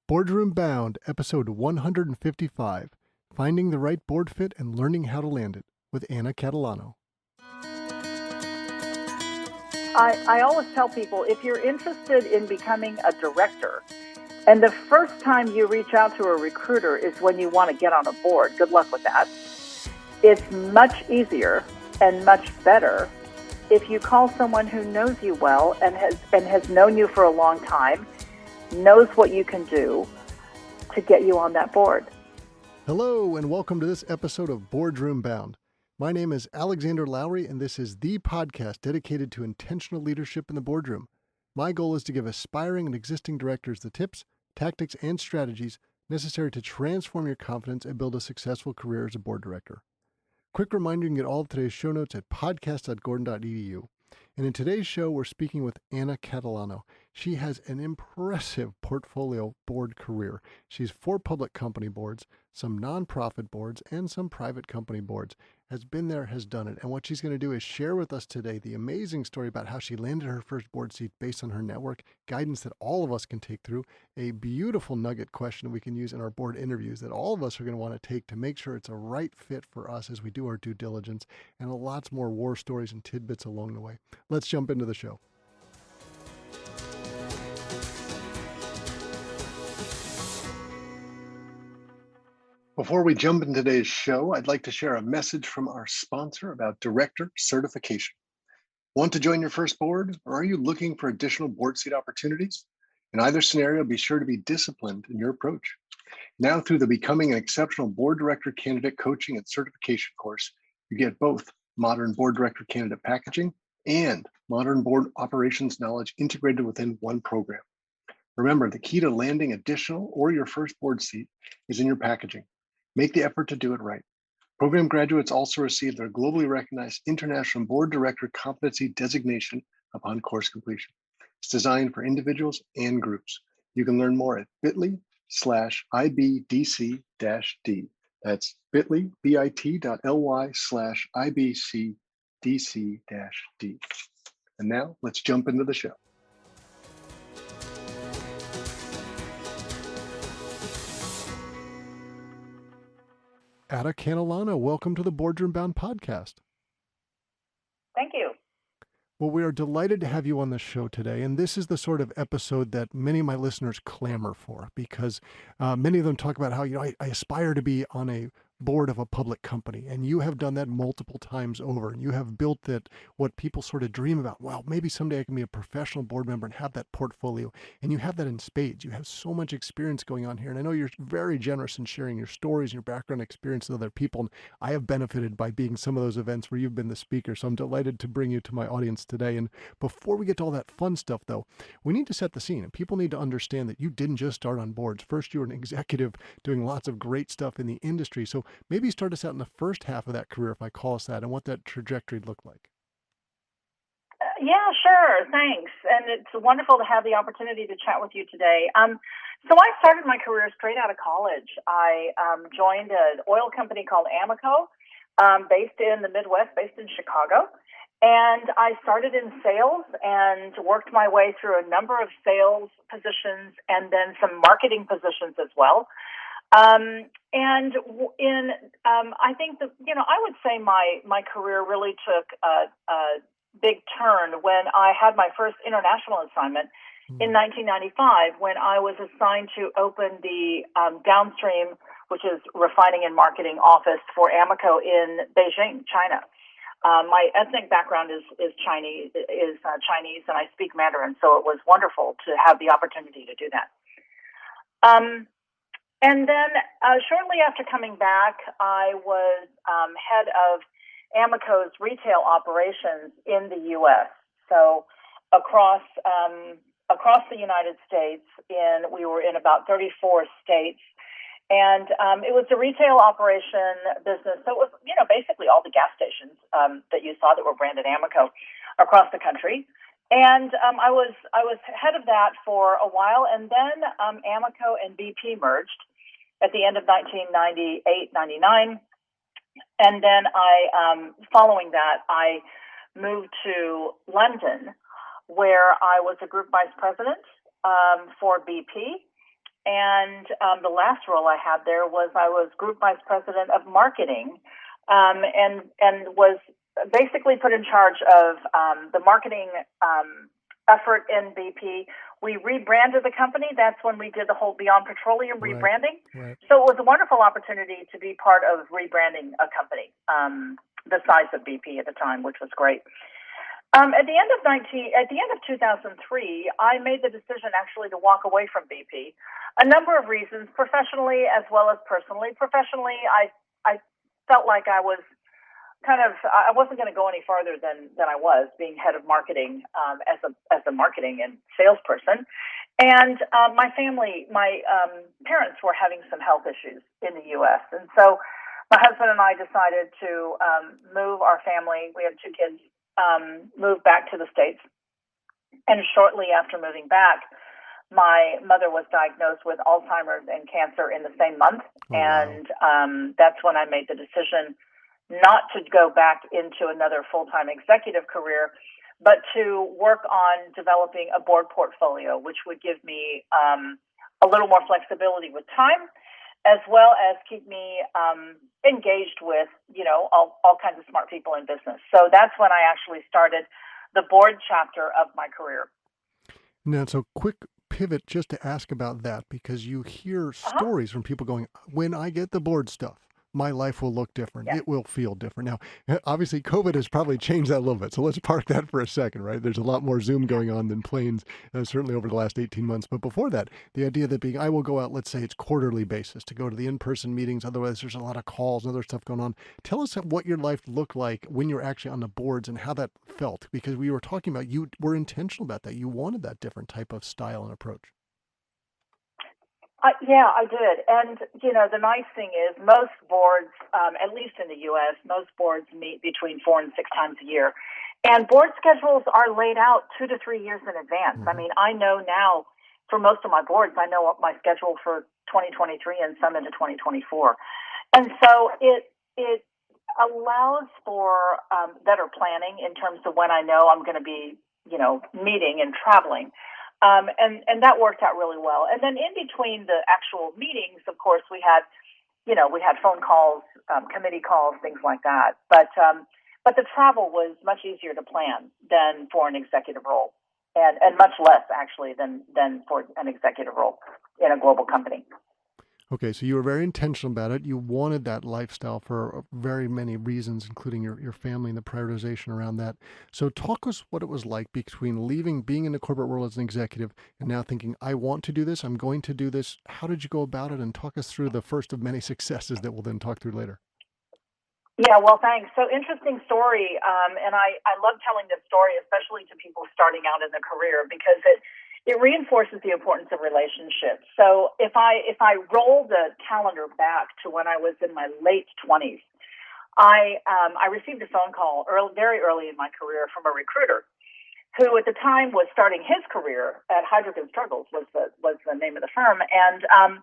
Boardroom Bound, episode 155, Finding the Right Board Fit and Learning How to Land It, with Anna Catalano. I always tell people, if you're interested in becoming a director, and the first time you reach out to a recruiter is when you want to get on a board, good luck with that. It's much easier and much better if you call someone who knows you well and has known you for a long time, knows what you can do to get you on that board. Hello, and welcome to this episode of Boardroom Bound. My name is Alexander Lowry, and this is the podcast dedicated to intentional leadership in the boardroom. My goal is to give aspiring and existing directors the tips, tactics, and strategies necessary to transform your confidence and build a successful career as a board director. Quick reminder, you can get all of today's show notes at podcast.gordon.edu. And in today's show, we're speaking with Anna Catalano. She has an impressive portfolio board career. She's 4 public company boards, some nonprofit boards, and some private company boards. Has been there, has done it. And what she's going to do is share with us today the amazing story about how she landed her first board seat based on her network, guidance that all of us can take through, a beautiful nugget question that we can use in our board interviews that all of us are going to want to take to make sure it's a right fit for us as we do our due diligence, and lots more war stories and tidbits along the way. Let's jump into the show. Before we jump into today's show, I'd like to share a message from our sponsor about director certification. Want to join your first board, or are you looking for additional board seat opportunities? In either scenario, be sure to be disciplined in your approach. Now, through the Becoming an Exceptional Board Director Candidate Coaching and Certification course, you get both modern board director candidate packaging and modern board operations knowledge integrated within one program. Remember, the key to landing additional or your first board seat is in your packaging. Make the effort to do it right. Program graduates also receive their globally recognized International Board Director Competency Designation upon course completion. It's designed for individuals and groups. You can learn more at bit.ly/IBDC-D. That's bit.ly, bit.ly/IBCDC-D. And now let's jump into the show. Anna Catalano, welcome to the Boardroom Bound podcast. Thank you. Well, we are delighted to have you on the show today, and this is the sort of episode that many of my listeners clamor for, because many of them talk about how, I aspire to be on a board of a public company, and you have done that multiple times over, and you have built that, what people sort of dream about. Well, maybe someday I can be a professional board member and have that portfolio, and you have that in spades. You have so much experience going on here, and I know you're very generous in sharing your stories and your background experience with other people, and I have benefited by being some of those events where you've been the speaker, so I'm delighted to bring you to my audience today. And before we get to all that fun stuff, though, we need to set the scene, and people need to understand that you didn't just start on boards. First, you were an executive doing lots of great stuff in the industry, so maybe start us out in the first half of that career, if I call us that, and what that trajectory looked like. Yeah, sure. Thanks. And it's wonderful to have the opportunity to chat with you today. So I started my career straight out of college. I joined an oil company called Amoco, based in the Midwest, based in Chicago. And I started in sales and worked my way through a number of sales positions and then some marketing positions as well. I think that, I would say my career really took a big turn when I had my first international assignment in 1995, when I was assigned to open the downstream, which is refining and marketing office for Amoco in Beijing, China. My ethnic background is Chinese, and I speak Mandarin, so it was wonderful to have the opportunity to do that. And then shortly after coming back, I was head of Amoco's retail operations in the U.S. So across the United States, we were in about 34 states, and it was a retail operation business. So it was, basically all the gas stations that you saw that were branded Amoco across the country. And I was head of that for a while, and then Amoco and BP merged at the end of 1998, 99. And then following that, I moved to London, where I was a group vice president for BP. And the last role I had there was I was Group Vice President of Marketing, and was basically put in charge of the marketing effort in BP. We rebranded the company. That's when we did the whole Beyond Petroleum rebranding. Right. So it was a wonderful opportunity to be part of rebranding a company the size of BP at the time, which was great. At the end of 2003, I made the decision actually to walk away from BP. A number of reasons, professionally as well as personally. Professionally, I felt like I wasn't going to go any farther than I was, being head of marketing as a marketing and salesperson. And my parents were having some health issues in the U.S. And so my husband and I decided to move our family. We had 2 kids. Moved back to the States. And shortly after moving back, my mother was diagnosed with Alzheimer's and cancer in the same month. Oh, and wow. That's when I made the decision not to go back into another full-time executive career, but to work on developing a board portfolio, which would give me a little more flexibility with time, as well as keep me engaged with, all kinds of smart people in business. So that's when I actually started the board chapter of my career. Now, so quick pivot just to ask about that, because you hear stories from people going, when I get the board stuff, my life will look different. Yes. It will feel different. Now, obviously, COVID has probably changed that a little bit. So let's park that for a second, right? There's a lot more Zoom going on than planes, certainly over the last 18 months. But before that, the idea that I will go out, let's say it's quarterly basis, to go to the in-person meetings. Otherwise, there's a lot of calls and other stuff going on. Tell us what your life looked like when you're actually on the boards and how that felt, because we were talking about, you were intentional about that. You wanted that different type of style and approach. Yeah, I did. And, the nice thing is most boards, at least in the U.S., most boards meet between 4 and 6 times a year. And board schedules are laid out 2 to 3 years in advance. Mm-hmm. I mean, I know now for most of my boards, I know what my schedule for 2023 and some into 2024. And so it allows for better planning in terms of when I know I'm going to be, meeting and traveling. And that worked out really well. And then in between the actual meetings, of course, we had phone calls, committee calls, things like that. But the travel was much easier to plan than for an executive role, and much less actually than for an executive role in a global company. Okay, so you were very intentional about it. You wanted that lifestyle for very many reasons, including your family and the prioritization around that. So talk us what it was like between being in the corporate world as an executive, and now thinking, I want to do this, I'm going to do this. How did you go about it? And talk us through the first of many successes that we'll then talk through later. Yeah, well, thanks. So interesting story. And I love telling this story, especially to people starting out in their career, because it reinforces the importance of relationships. So if I roll the calendar back to when I was in my late 20s, I received a phone call very early in my career from a recruiter who at the time was starting his career at Hydrogen Struggles was the name of the firm. And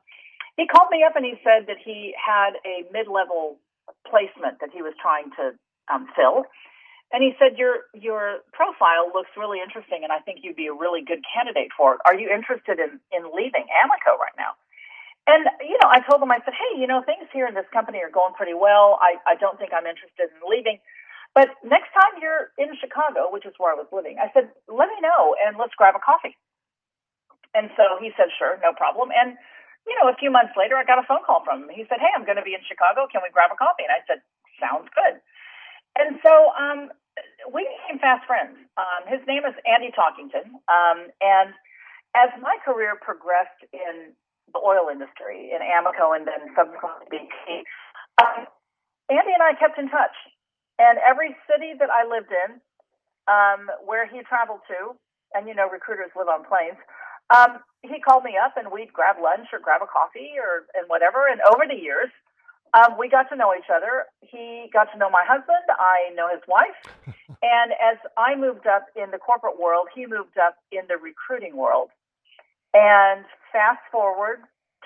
he called me up and he said that he had a mid-level placement that he was trying to fill. And he said, your profile looks really interesting, and I think you'd be a really good candidate for it. Are you interested in leaving Amoco right now? And, I told him, I said, hey, things here in this company are going pretty well. I don't think I'm interested in leaving. But next time you're in Chicago, which is where I was living, I said, let me know, and let's grab a coffee. And so he said, sure, no problem. And, a few months later, I got a phone call from him. He said, hey, I'm going to be in Chicago. Can we grab a coffee? And I said, sounds good. And so we became fast friends. His name is Andy Talkington. And as my career progressed in the oil industry, in Amoco and then subsequently BP, Andy and I kept in touch. And every city that I lived in, where he traveled to, and recruiters live on planes, he called me up and we'd grab lunch or grab a coffee and whatever. And over the years, we got to know each other. He got to know my husband. I know his wife. And as I moved up in the corporate world, he moved up in the recruiting world. And fast forward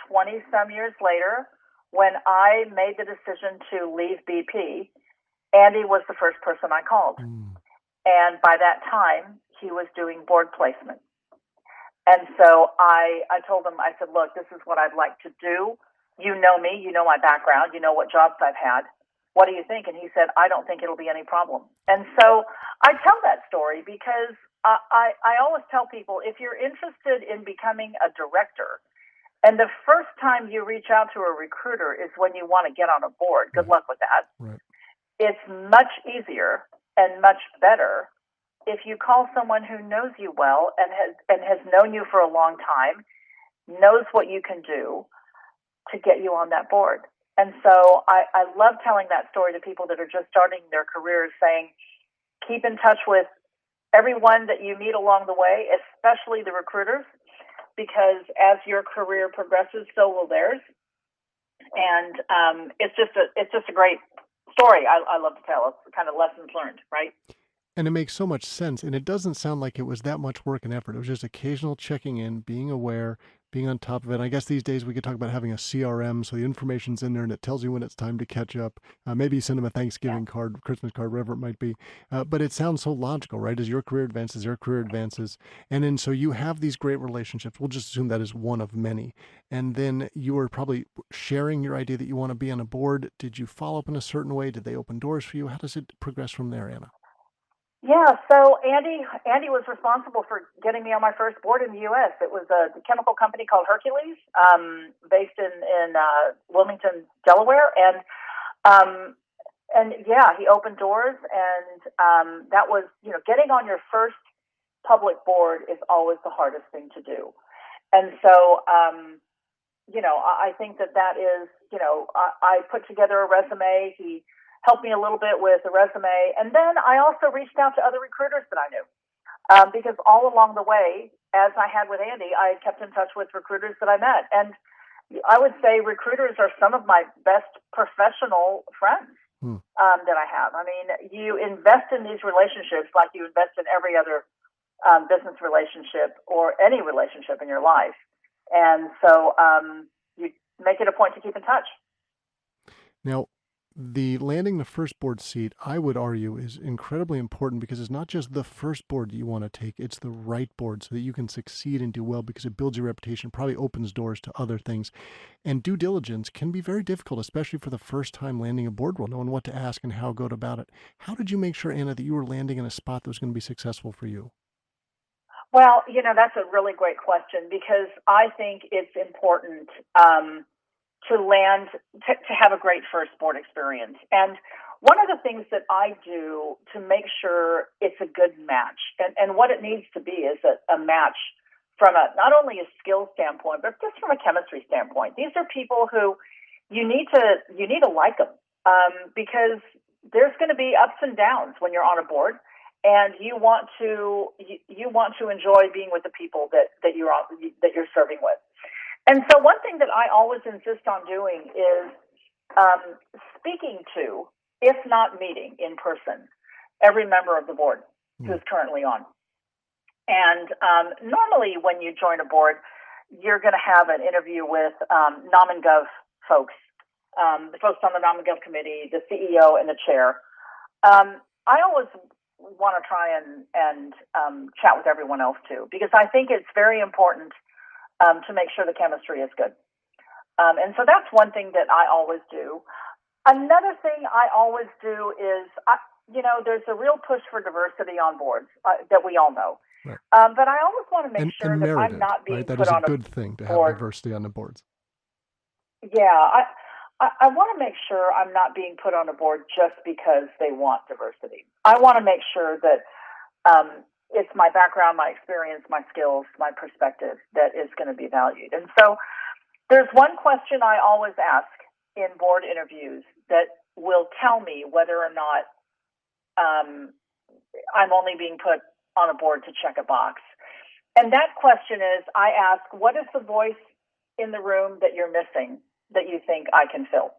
20 some years later, when I made the decision to leave BP, Andy was the first person I called. And by that time, he was doing board placement. And so I told him, I said, look, this is what I'd like to do. You know me, you know my background, you know what jobs I've had. What do you think? And he said, I don't think it'll be any problem. And so I tell that story because I always tell people, if you're interested in becoming a director, and the first time you reach out to a recruiter is when you want to get on a board, good luck with that. Right. It's much easier and much better if you call someone who knows you well and has known you for a long time, knows what you can do to get you on that board. And so I love telling that story to people that are just starting their careers, saying, keep in touch with everyone that you meet along the way, especially the recruiters, because as your career progresses, so will theirs. And it's just a great story I love to tell. It's kind of lessons learned, right? And it makes so much sense. And it doesn't sound like it was that much work and effort. It was just occasional checking in, being aware, being on top of it. I guess these days we could talk about having a CRM, so the information's in there and it tells you when it's time to catch up. Maybe you send them a Thanksgiving card, Christmas card, whatever it might be. But it sounds so logical, right? As your career advances, their career advances. And then so you have these great relationships. We'll just assume that is one of many. And then you are probably sharing your idea that you want to be on a board. Did you follow up in a certain way? Did they open doors for you? How does it progress from there, Anna? Yeah, so Andy was responsible for getting me on my first board in the U.S. It was a chemical company called Hercules, based in Wilmington, Delaware, and yeah, he opened doors, and that was, getting on your first public board is always the hardest thing to do, and so I think that is, I put together a resume. He helped me a little bit with the resume. And then I also reached out to other recruiters that I knew, because all along the way, as I had with Andy, I kept in touch with recruiters that I met. And I would say recruiters are some of my best professional friends that I have. I mean, you invest in these relationships like you invest in every other business relationship or any relationship in your life. And so you make it a point to keep in touch. Now, the landing the first board seat, I would argue, is incredibly important because it's not just the first board that you want to take, it's the right board so that you can succeed and do well, because it builds your reputation, probably opens doors to other things. And due diligence can be very difficult, especially for the first time landing a board role, knowing what to ask and how to go about it. How did you make sure, Anna, that you were landing in a spot that was going to be successful for you? Well, that's a really great question, because I think it's important to have a great first board experience. And one of the things that I do to make sure it's a good match, and what it needs to be is a match from not only a skill standpoint, but just from a chemistry standpoint. These are people who you need to like them, because there's going to be ups and downs when you're on a board, and you want to enjoy being with the people that you're serving with. And so one thing that I always insist on doing is speaking to, if not meeting in person, every member of the board who's currently on. And normally when you join a board, you're going to have an interview with Nom and Gov folks, the folks on the Nom and Gov committee, the CEO and the chair. I always want to try and chat with everyone else too, because I think it's very important to make sure the chemistry is good. And so that's one thing that I always do. Another thing I always do is, there's a real push for diversity on boards that we all know. Right. But I always want to make sure that I'm not being put on a board. That is a good thing to have diversity on the boards. Yeah, I want to make sure I'm not being put on a board just because they want diversity. I want to make sure that it's my background, my experience, my skills, my perspective that is going to be valued. And so there's one question I always ask in board interviews that will tell me whether or not I'm only being put on a board to check a box. And that question is, I ask, what is the voice in the room that you're missing that you think I can fill?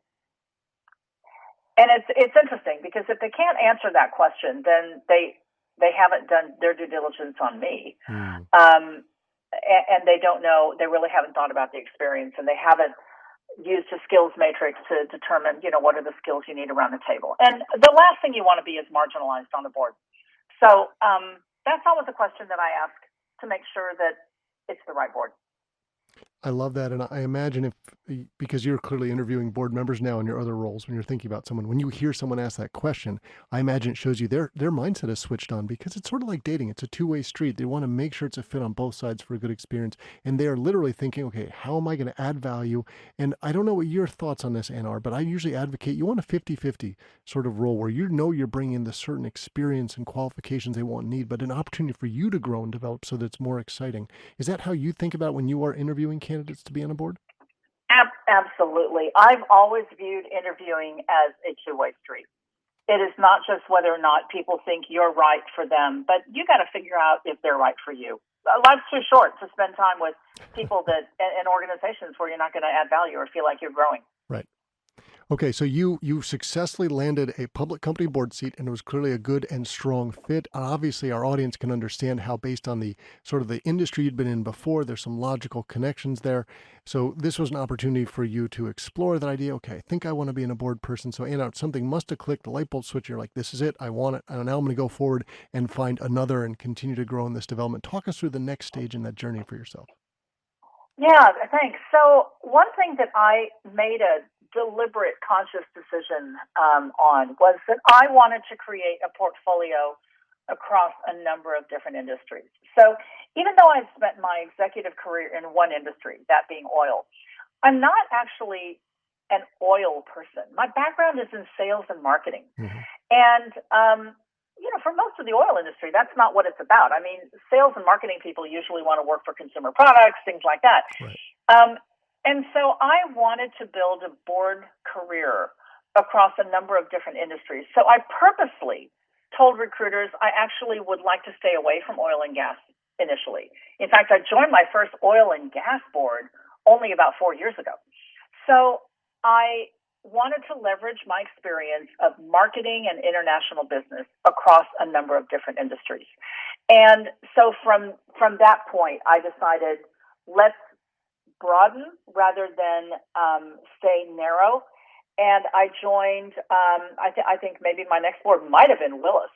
And it's interesting, because if they can't answer that question, then they haven't done their due diligence on me. And they don't know, they really haven't thought about the experience, and they haven't used a skills matrix to determine, what are the skills you need around the table. And the last thing you want to be is marginalized on the board. So that's always a question that I ask to make sure that it's the right board. I love that. And I imagine because you're clearly interviewing board members now in your other roles, when you're thinking about someone, when you hear someone ask that question, I imagine it shows you their mindset is switched on, because it's sort of like dating. It's a two-way street. They want to make sure it's a fit on both sides for a good experience. And they are literally thinking, okay, how am I going to add value? And I don't know what your thoughts on this, Ann, are, but I usually advocate you want a 50-50 sort of role where you're bringing in the certain experience and qualifications they want and need, but an opportunity for you to grow and develop so that it's more exciting. Is that how you think about when you are interviewing candidates to be on a board? Absolutely. I've always viewed interviewing as a two-way street. It is not just whether or not people think you're right for them, but you got to figure out if they're right for you. Life's too short to spend time with people in organizations where you're not going to add value or feel like you're growing. Right. Okay, so you successfully landed a public company board seat, and it was clearly a good and strong fit. Obviously, our audience can understand how, based on the sort of the industry you'd been in before, there's some logical connections there. So this was an opportunity for you to explore that idea. Okay, I think I want to be in a board person. So Anna, something must have clicked, the light bulb switch. You're like, this is it. I want it. And now I'm going to go forward and find another and continue to grow in this development. Talk us through the next stage in that journey for yourself. Yeah, thanks. So one thing that I made a deliberate, conscious decision on was that I wanted to create a portfolio across a number of different industries. So even though I've spent my executive career in one industry, that being oil, I'm not actually an oil person. My background is in sales and marketing. Mm-hmm. And for most of the oil industry, that's not what it's about. I mean, sales and marketing people usually want to work for consumer products, things like that. Right. And so I wanted to build a board career across a number of different industries. So I purposely told recruiters I actually would like to stay away from oil and gas initially. In fact, I joined my first oil and gas board only about 4 years ago. So I wanted to leverage my experience of marketing and international business across a number of different industries. And so from that point, I decided, let's broaden rather than stay narrow. And I joined, I think maybe my next board might have been Willis,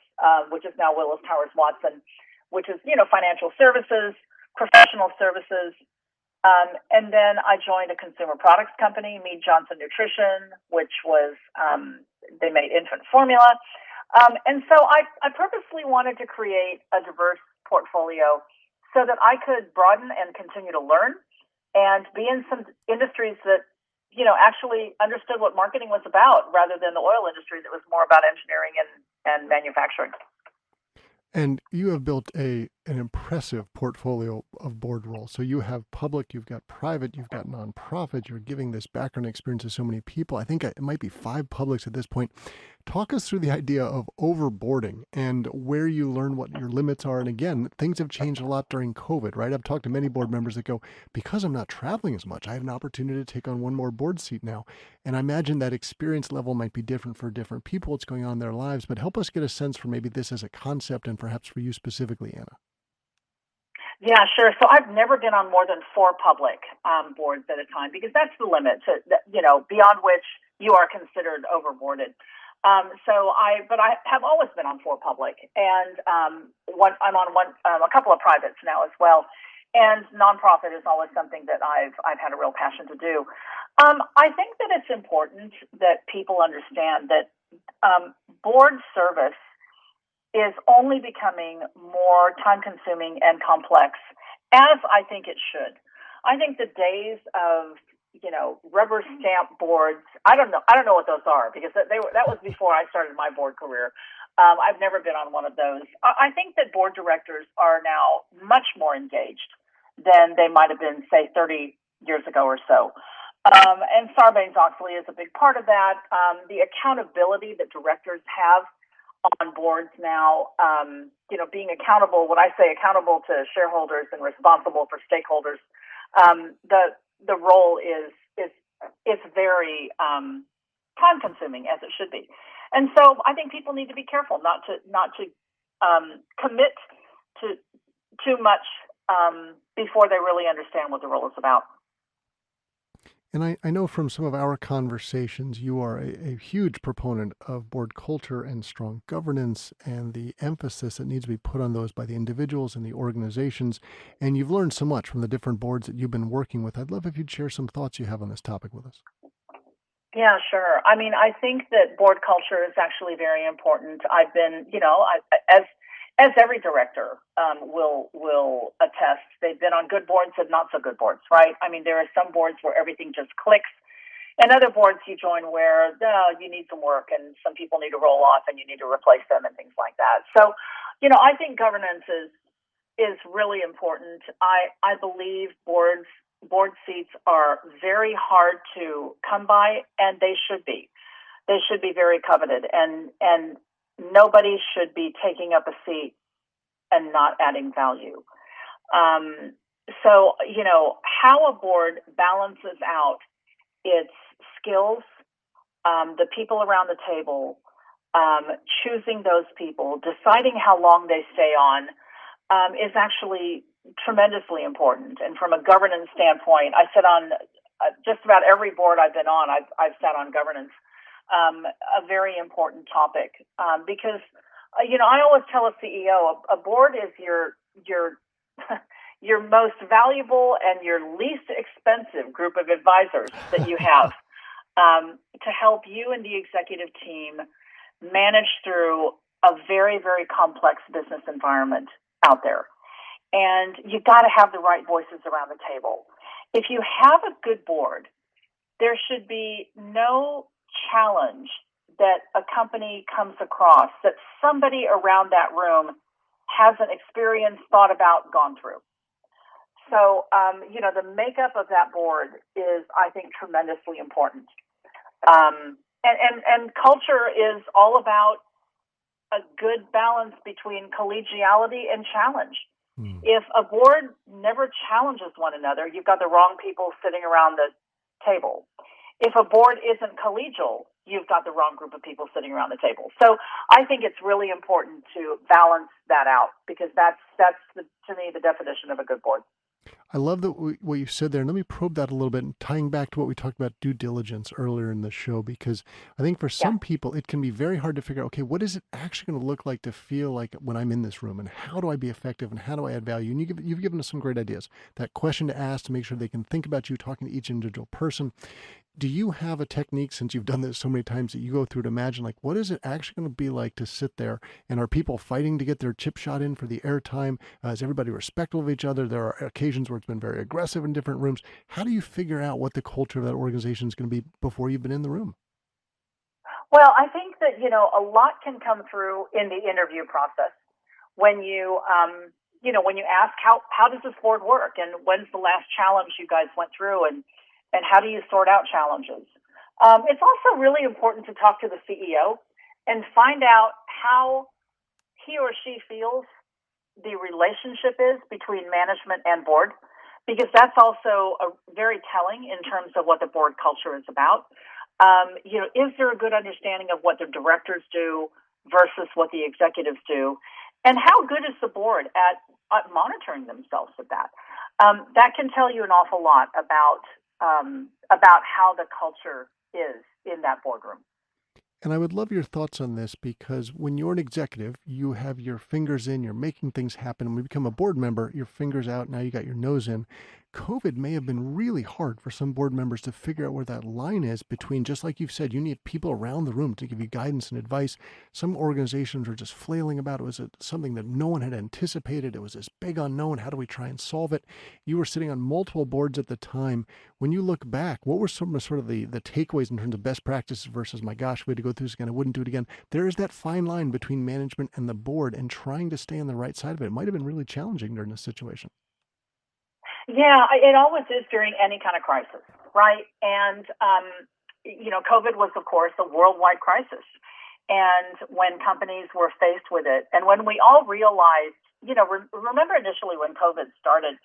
which is now Willis Towers Watson, which is, financial services, professional services. And then I joined a consumer products company, Mead Johnson Nutrition, which was, they made infant formula. And so I purposely wanted to create a diverse portfolio so that I could broaden and continue to learn and be in some industries that, actually understood what marketing was about rather than the oil industry that was more about engineering and manufacturing. And you have built an impressive portfolio of board roles. So you have public, you've got private, you've got nonprofit, you're giving this background experience to so many people. I think it might be 5 publics at this point. Talk us through the idea of overboarding and where you learn what your limits are. And again, things have changed a lot during COVID, right? I've talked to many board members that go, because I'm not traveling as much, I have an opportunity to take on one more board seat now. And I imagine that experience level might be different for different people, what's going on in their lives, but help us get a sense for maybe this as a concept and perhaps for you specifically, Anna. Yeah, sure. So I've never been on more than 4 public boards at a time because that's the limit to, beyond which you are considered overboarded. But I have always been on 4 public, and I'm on a couple of privates now as well. And nonprofit is always something that I've had a real passion to do. I think that it's important that people understand that board service is only becoming more time-consuming and complex, as I think it should. I think the days of rubber stamp boards. I don't know what those are because that was before I started my board career. I've never been on one of those. I think that board directors are now much more engaged than they might have been, say, 30 years ago or so. And Sarbanes-Oxley is a big part of that. The accountability that directors have on boards now, being accountable. When I say accountable to shareholders and responsible for stakeholders, the role is very time consuming, as it should be. And so I think people need to be careful not to commit to too much before they really understand what the role is about. And I know from some of our conversations, you are a huge proponent of board culture and strong governance and the emphasis that needs to be put on those by the individuals and the organizations. And you've learned so much from the different boards that you've been working with. I'd love if you'd share some thoughts you have on this topic with us. Yeah, sure. I mean, I think that board culture is actually very important. I've been, as every director will attest, they've been on good boards and not so good boards, right? I mean, there are some boards where everything just clicks, and other boards you join where you need some work and some people need to roll off and you need to replace them and things like that. So, I think governance is really important. I believe board seats are very hard to come by, and they should be. They should be very coveted, and nobody should be taking up a seat and not adding value. So, how a board balances out its skills, the people around the table, choosing those people, deciding how long they stay on, is actually tremendously important. And from a governance standpoint, I sit on just about every board I've been on. I've sat on governance, a very important topic, because I always tell a CEO, a board is your your most valuable and your least expensive group of advisors that you have, to help you and the executive team manage through a very, very complex business environment out there. And you've got to have the right voices around the table. If you have a good board, there should be no challenge that a company comes across that somebody around that room hasn't experienced, thought about, gone through. So, the makeup of that board is, I think, tremendously important. And culture is all about a good balance between collegiality and challenge. If a board never challenges one another, you've got the wrong people sitting around the table. If a board isn't collegial, you've got the wrong group of people sitting around the table. So I think it's really important to balance that out, because that's to me, the definition of a good board. I love what you said there. And let me probe that a little bit, and tying back to what we talked about due diligence earlier in the show, because I think for some people, it can be very hard to figure out, okay, what is it actually going to look like to feel like when I'm in this room, and how do I be effective, and how do I add value? And you've given us some great ideas. That question to ask to make sure they can think about you talking to each individual person. Do you have a technique, since you've done this so many times, that you go through to imagine, like, what is it actually going to be like to sit there? And are people fighting to get their chip shot in for the airtime? Is everybody respectful of each other? There are occasions where it's been very aggressive in different rooms. How do you figure out what the culture of that organization is going to be before you've been in the room? Well, I think that, a lot can come through in the interview process when you ask how does this board work, and when's the last challenge you guys went through, and how do you sort out challenges? It's also really important to talk to the CEO and find out how he or she feels the relationship is between management and board, because that's also very telling in terms of what the board culture is about. Is there a good understanding of what the directors do versus what the executives do? And how good is the board at monitoring themselves at that? That can tell you an awful lot about how the culture is in that boardroom. And I would love your thoughts on this, because when you're an executive, you have your fingers in, you're making things happen. When you become a board member, your fingers out, now you got your nose in. COVID may have been really hard for some board members to figure out where that line is between, just like you've said, you need people around the room to give you guidance and advice. Some organizations are just flailing about. It was something that no one had anticipated. It was this big unknown. How do we try and solve it? You were sitting on multiple boards at the time. When you look back, what were some of sort of the takeaways in terms of best practices versus, my gosh, we had to go through this again, I wouldn't do it again? There is that fine line between management and the board, and trying to stay on the right side of it. It might have been really challenging during this situation. Yeah, it always is during any kind of crisis, right? And, COVID was, of course, a worldwide crisis. And when companies were faced with it, and when we all realized, remember initially when COVID started,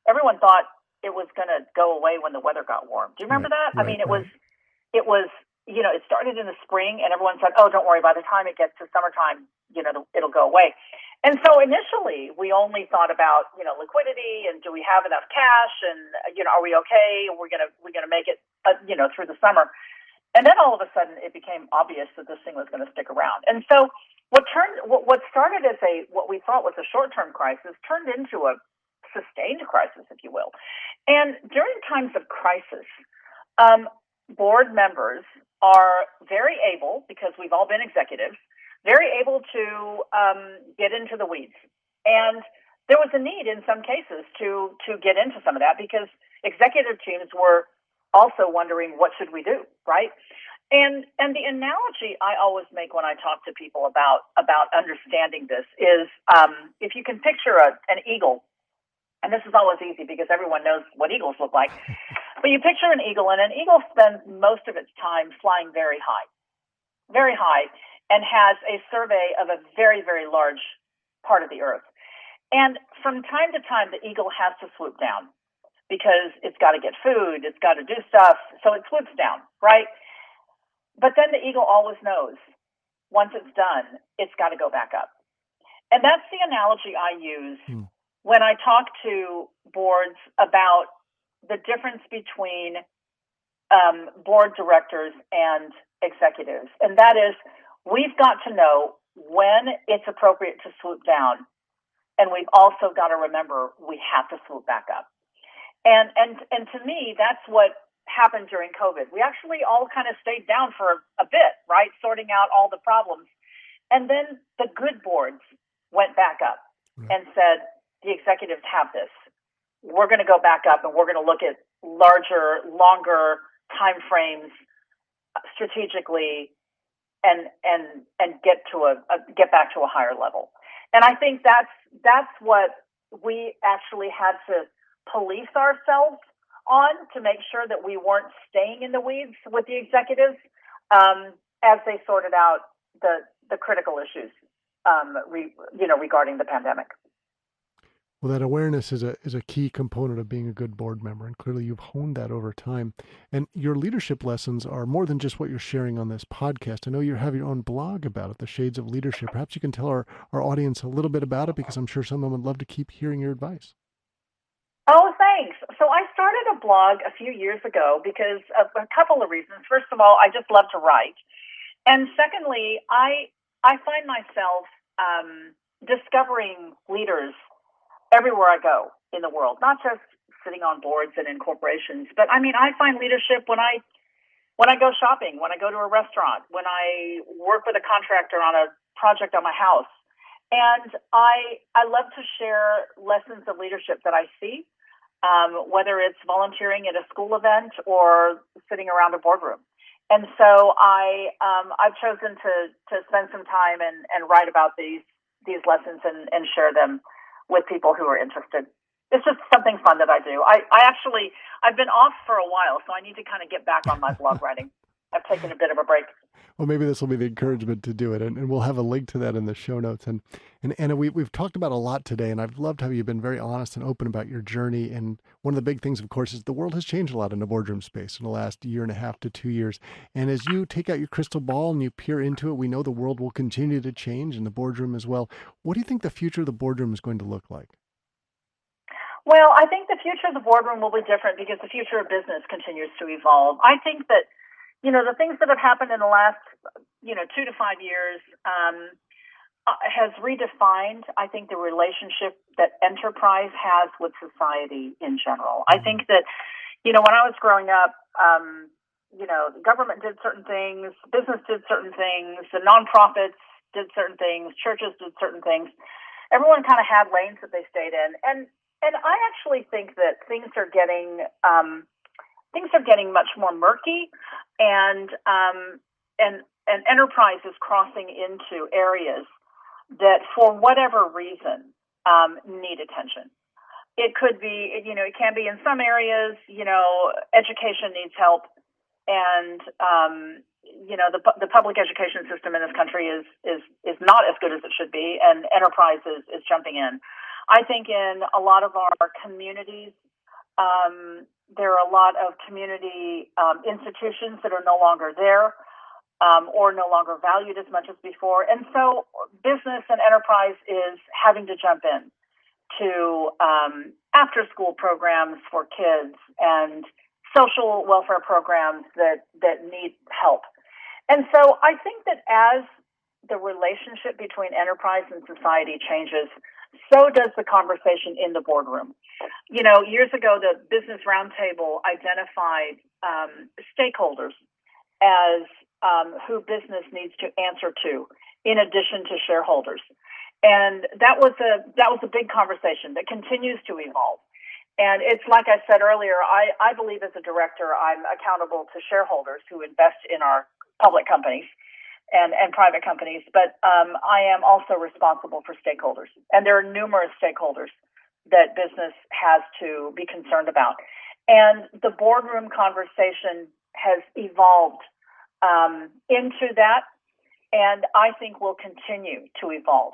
everyone thought it was going to go away when the weather got warm. Do you remember that? Right, I mean, it was it started in the spring, and everyone said, "Oh, don't worry. By the time it gets to summertime, it'll go away." And so initially, we only thought about liquidity and do we have enough cash, and are we okay? We're gonna make it through the summer. And then all of a sudden, it became obvious that this thing was going to stick around. And so what started as what we thought was a short-term crisis turned into a sustained crisis, if you will. And during times of crisis, board members are very able, because we've all been executives, very able to get into the weeds. And there was a need in some cases to get into some of that, because executive teams were also wondering, what should we do, right? And the analogy I always make when I talk to people about understanding this is, if you can picture an eagle, and this is always easy because everyone knows what eagles look like, but you picture an eagle, and an eagle spends most of its time flying very high, and has a survey of a very, very large part of the earth. And from time to time, the eagle has to swoop down because it's got to get food, it's got to do stuff, so it swoops down, right? But then the eagle always knows, once it's done, it's got to go back up. And that's the analogy I use when I talk to boards about the difference between board directors and executives. And that is, we've got to know when it's appropriate to swoop down. And we've also got to remember we have to swoop back up. And to me, that's what happened during COVID. We actually all kind of stayed down for a bit, right? Sorting out all the problems. And then the good boards went back up and said, the executives have this. We're going to go back up, and we're going to look at larger, longer time frames strategically and get back to a higher level. And I think that's what we actually had to police ourselves on, to make sure that we weren't staying in the weeds with the executives as they sorted out the critical issues regarding the pandemic. Well, that awareness is a key component of being a good board member, and clearly you've honed that over time. And your leadership lessons are more than just what you're sharing on this podcast. I know you have your own blog about it, The Shades of Leadership. Perhaps you can tell our audience a little bit about it, because I'm sure some of them would love to keep hearing your advice. Oh, thanks. So I started a blog a few years ago because of a couple of reasons. First of all, I just love to write. And secondly, I find myself discovering leaders everywhere I go in the world, not just sitting on boards and in corporations, but I find leadership when I go shopping, when I go to a restaurant, when I work with a contractor on a project on my house. And I love to share lessons of leadership that I see, whether it's volunteering at a school event or sitting around a boardroom. And so I've chosen to spend some time and write about these lessons and share them with people who are interested. It's just something fun that I do. I've been off for a while, so I need to kind of get back on my blog writing. I've taken a bit of a break. Well, maybe this will be the encouragement to do it, and we'll have a link to that in the show notes. And Anna, we've talked about a lot today, and I've loved how you've been very honest and open about your journey. And one of the big things, of course, is the world has changed a lot in the boardroom space in the last 1.5 to 2 years. And as you take out your crystal ball and you peer into it, we know the world will continue to change, and the boardroom as well. What do you think the future of the boardroom is going to look like? Well, I think the future of the boardroom will be different because the future of business continues to evolve. I think that the things that have happened in the last, 2 to 5 years has redefined, I think, the relationship that enterprise has with society in general. I think that, when I was growing up, the government did certain things, business did certain things, the nonprofits did certain things, churches did certain things. Everyone kind of had lanes that they stayed in. And I actually think that things are getting much more murky, and enterprise is crossing into areas that, for whatever reason, need attention. It could be, it can be in some areas, education needs help, and the public education system in this country is not as good as it should be, and enterprise is jumping in. I think in a lot of our communities, There are a lot of community institutions that are no longer there or no longer valued as much as before. And so business and enterprise is having to jump in to after-school programs for kids and social welfare programs that need help. And so I think that as the relationship between enterprise and society changes, so does the conversation in the boardroom. Years ago, the Business Roundtable identified stakeholders as who business needs to answer to, in addition to shareholders. And that was a big conversation that continues to evolve. And it's like I said earlier, I believe as a director, I'm accountable to shareholders who invest in our public companies and private companies, but I am also responsible for stakeholders. And there are numerous stakeholders that business has to be concerned about. And the boardroom conversation has evolved into that, and I think will continue to evolve,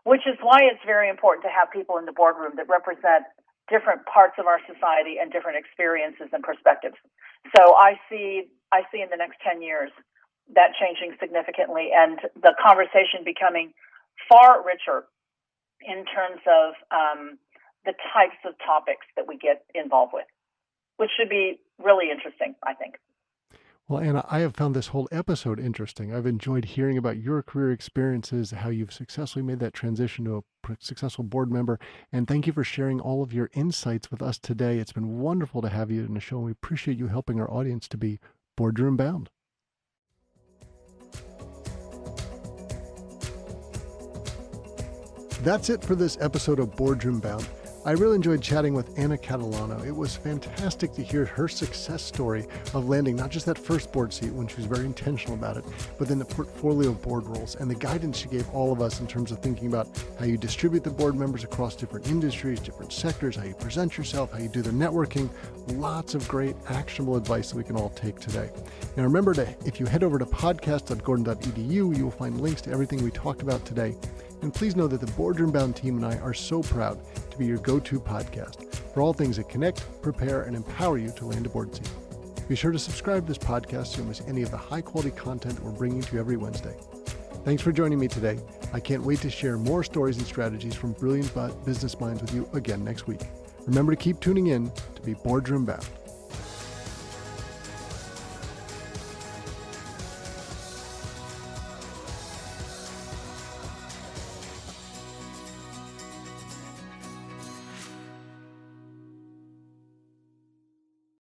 which is why it's very important to have people in the boardroom that represent different parts of our society and different experiences and perspectives. So I see in the next 10 years that changing significantly and the conversation becoming far richer in terms of the types of topics that we get involved with, which should be really interesting, I think. Well, Anna, I have found this whole episode interesting. I've enjoyed hearing about your career experiences, how you've successfully made that transition to a successful board member, and thank you for sharing all of your insights with us today. It's been wonderful to have you in the show, and we appreciate you helping our audience to be boardroom bound. That's it for this episode of Boardroom Bound. I really enjoyed chatting with Anna Catalano. It was fantastic to hear her success story of landing not just that first board seat when she was very intentional about it, but then the portfolio of board roles and the guidance she gave all of us in terms of thinking about how you distribute the board members across different industries, different sectors, how you present yourself, how you do the networking. Lots of great actionable advice that we can all take today. Now remember, if you head over to podcast.gordon.edu, you will find links to everything we talked about today. And please know that the Boardroom Bound team and I are so proud to be your go-to podcast for all things that connect, prepare, and empower you to land a board seat. Be sure to subscribe to this podcast so you don't miss any of the high-quality content we're bringing to you every Wednesday. Thanks for joining me today. I can't wait to share more stories and strategies from brilliant business minds with you again next week. Remember to keep tuning in to be Boardroom Bound.